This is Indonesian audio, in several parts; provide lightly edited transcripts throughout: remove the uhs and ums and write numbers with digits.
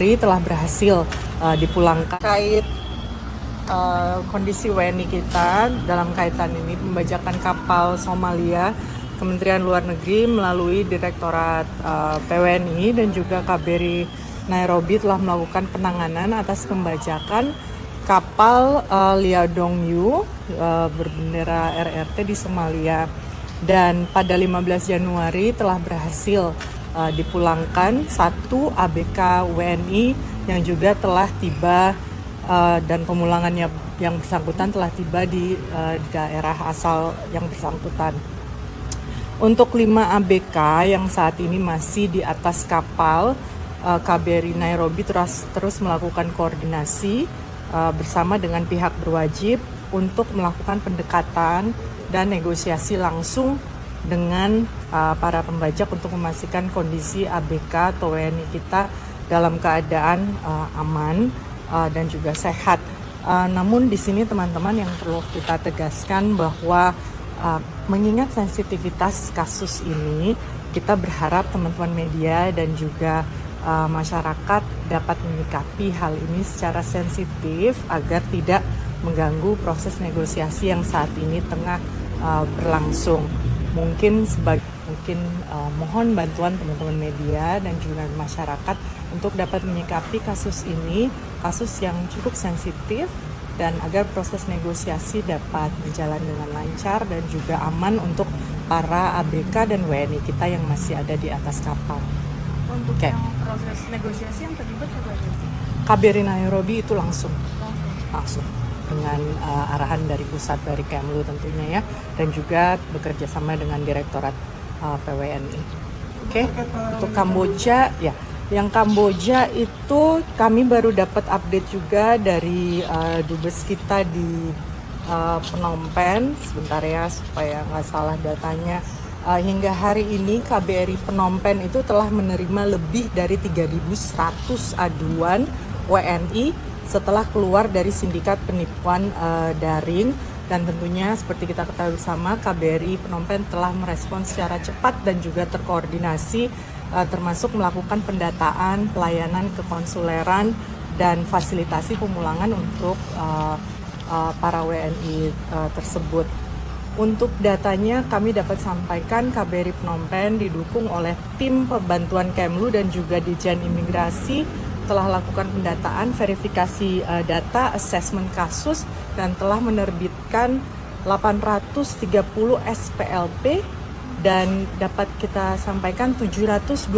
telah berhasil dipulangkan. Terkait kondisi WNI kita dalam kaitan ini pembajakan kapal Somalia, Kementerian Luar Negeri melalui Direktorat PWNI dan juga KBRI Nairobi telah melakukan penanganan atas pembajakan kapal Liaodong Yu berbendera RRT di Somalia, dan pada 15 Januari telah berhasil dipulangkan satu ABK WNI yang juga telah tiba dan pemulangannya yang bersangkutan telah tiba di daerah asal yang bersangkutan. Untuk 5 ABK yang saat ini masih di atas kapal, KBRI Nairobi terus melakukan koordinasi bersama dengan pihak berwajib untuk melakukan pendekatan dan negosiasi langsung dengan para pembajak untuk memastikan kondisi ABK atau WNI kita dalam keadaan aman dan juga sehat. Namun di sini teman-teman yang perlu kita tegaskan bahwa mengingat sensitivitas kasus ini, kita berharap teman-teman media dan juga masyarakat dapat menyikapi hal ini secara sensitif agar tidak mengganggu proses negosiasi yang saat ini tengah berlangsung. Mohon bantuan teman-teman media dan juga masyarakat untuk dapat menyikapi kasus ini, kasus yang cukup sensitif, dan agar proses negosiasi dapat berjalan dengan lancar dan juga aman untuk para ABK dan WNI kita yang masih ada di atas kapal. Untuk yang proses negosiasi yang terlibat siapa aja? KBRI Nairobi itu langsung dengan arahan dari pusat, dari Kemlu tentunya ya, dan juga bekerja sama dengan Direktorat PWNI. Oke. Untuk Kamboja ya, yang Kamboja itu kami baru dapat update juga dari dubes kita di Phnom Penh. Sebentar ya supaya nggak salah datanya. Hingga hari ini KBRI Phnom Penh itu telah menerima lebih dari 3.100 aduan WNI setelah keluar dari sindikat penipuan daring, dan tentunya seperti kita ketahui bersama, KBRI Phnom Penh telah merespons secara cepat dan juga terkoordinasi, termasuk melakukan pendataan, pelayanan kekonsuleran, dan fasilitasi pemulangan untuk para WNI tersebut. Untuk datanya kami dapat sampaikan KBRI Phnom Penh didukung oleh tim pembantuan Kemlu dan juga Ditjen Imigrasi telah lakukan pendataan, verifikasi data, asesmen kasus, dan telah menerbitkan 830 SPLP, dan dapat kita sampaikan 722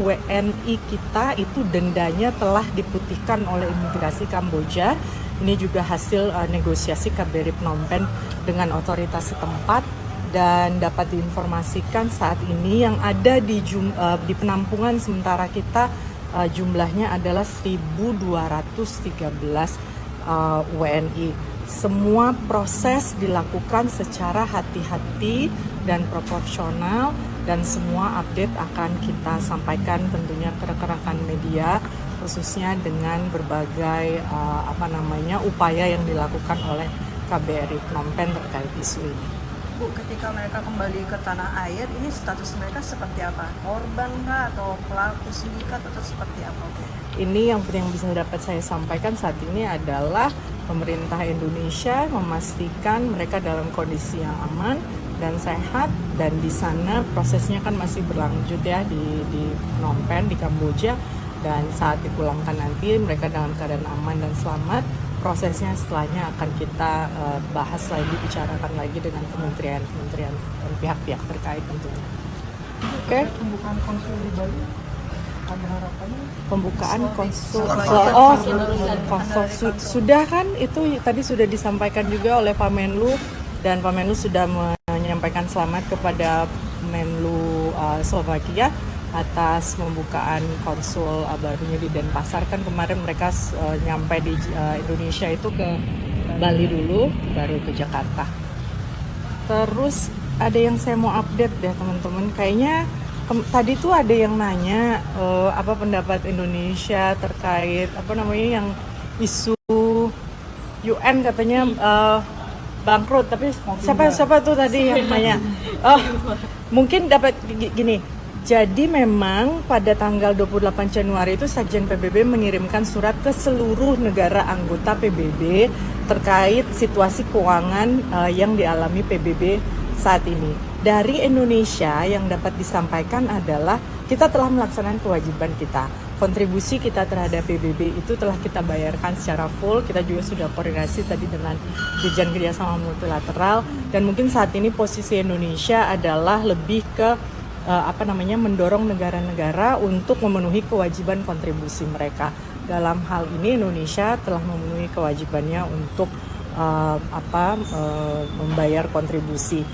WNI kita itu dendanya telah diputihkan oleh imigrasi Kamboja. Ini juga hasil negosiasi KBRI Phnom Penh dengan otoritas setempat, dan dapat diinformasikan saat ini yang ada di penampungan sementara kita jumlahnya adalah 1.213 WNI. Semua proses dilakukan secara hati-hati dan proporsional, dan semua update akan kita sampaikan tentunya ke rekan-rekan media, khususnya dengan berbagai upaya yang dilakukan oleh KBRI Phnom Penh terkait isu ini. Bu, ketika mereka kembali ke tanah air, ini status mereka seperti apa? Korban kah atau pelaku sindikat atau seperti apa? Ini yang bisa dapat saya sampaikan saat ini adalah pemerintah Indonesia memastikan mereka dalam kondisi yang aman dan sehat, dan di sana prosesnya kan masih berlanjut ya di Phnom Penh di Kamboja, dan saat dipulangkan nanti mereka dalam keadaan aman dan selamat. Prosesnya setelahnya akan kita bahas lagi, bicarakan lagi dengan kementerian dan pihak-pihak terkait tentunya. Oke. Pembukaan konsul di Bali, ada harapannya? Pembukaan konsul, sudah kan, itu tadi sudah disampaikan juga oleh Pak Menlu, dan Pak Menlu sudah menyampaikan selamat kepada Menlu Slovakia atas pembukaan konsul barunya di Denpasar. Kan kemarin mereka nyampe di Indonesia itu ke Bali dulu, baru ke Jakarta. Terus ada yang saya mau update deh teman-teman, kayaknya tadi tuh ada yang nanya apa pendapat Indonesia terkait yang isu UN katanya bangkrut, tapi siapa tuh tadi yang nanya? Mungkin dapat gini. Jadi memang pada tanggal 28 Januari itu Sekjen PBB mengirimkan surat ke seluruh negara anggota PBB terkait situasi keuangan yang dialami PBB saat ini. Dari Indonesia yang dapat disampaikan adalah kita telah melaksanakan kewajiban kita. Kontribusi kita terhadap PBB itu telah kita bayarkan secara full. Kita juga sudah koordinasi tadi dengan Dirjen Kerjasama Multilateral, dan mungkin saat ini posisi Indonesia adalah lebih ke mendorong negara-negara untuk memenuhi kewajiban kontribusi mereka. Dalam hal ini Indonesia telah memenuhi kewajibannya untuk membayar kontribusi.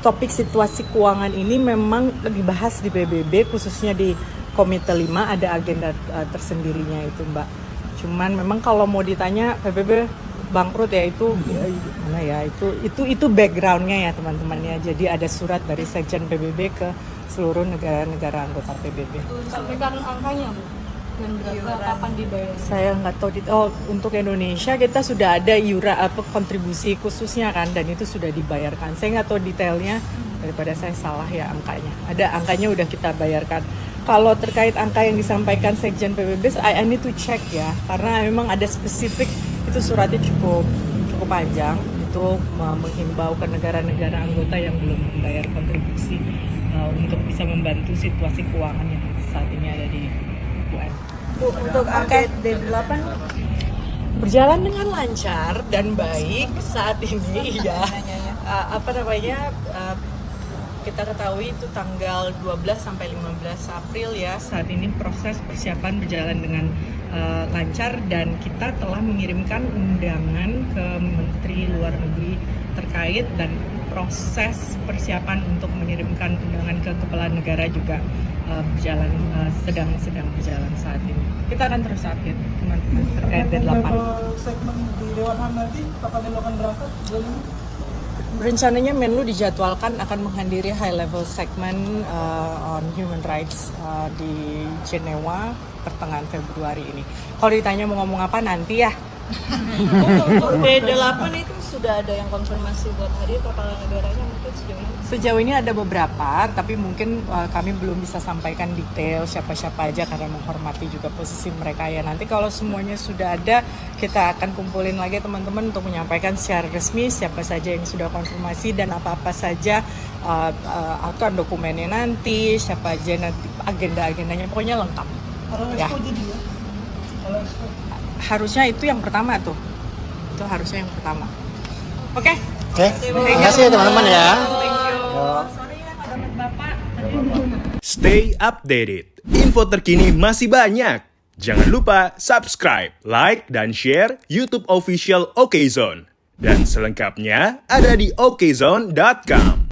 Topik situasi keuangan ini memang dibahas di PBB, khususnya di Komite 5 ada agenda tersendirinya itu, Mbak. Cuman memang kalau mau ditanya PBB bangkrut ya itu backgroundnya ya teman-teman ya. Jadi ada surat dari Sekjen PBB ke seluruh negara-negara anggota PBB. Sampaikan angkanya, Bu. Dan berapa kapan dibayar? Saya nggak tahu. Untuk Indonesia kita sudah ada kontribusi khususnya kan, dan itu sudah dibayarkan. Saya nggak tahu detailnya, daripada saya salah ya angkanya. Ada angkanya udah kita bayarkan. Kalau terkait angka yang disampaikan Sekjen PBB, I need to check ya, karena memang ada spesifik. Itu suratnya cukup panjang, itu menghimbau ke negara-negara anggota yang belum membayar kontribusi untuk bisa membantu situasi keuangan yang saat ini ada di UN. Untuk angka D8 berjalan dengan lancar dan baik saat ini ya. Kita ketahui itu tanggal 12 sampai 15 April ya. Saat ini proses persiapan berjalan dengan lancar, dan kita telah mengirimkan undangan ke Menteri Luar Negeri terkait, dan proses persiapan untuk mengirimkan undangan ke kepala negara juga sedang berjalan saat ini. Kita akan terus update teman-teman terkait D8. Segmen di Dewan HAM nanti kapan akan berangkat? Rencananya Menlu dijadwalkan akan menghadiri high level segment on human rights di Jenewa pertengahan Februari ini. Kalau ditanya mau ngomong apa nanti ya. Untuk D8 itu sudah ada yang konfirmasi buat hadir kepala negaranya mungkin sejauh ini? Sejauh ini ada beberapa, tapi mungkin kami belum bisa sampaikan detail siapa-siapa aja karena menghormati juga posisi mereka ya. Nanti kalau semuanya sudah ada, kita akan kumpulin lagi teman-teman untuk menyampaikan secara resmi siapa saja yang sudah konfirmasi dan apa-apa saja akan dokumennya nanti, siapa aja nanti agenda-agendanya, pokoknya lengkap. Ya. Harusnya itu yang pertama tuh. Itu harusnya yang pertama. Oke. Terima kasih ya teman-teman ya. Stay updated. Info terkini masih banyak. Jangan lupa subscribe, like, dan share YouTube official OKZone. Dan selengkapnya ada di okezone.com.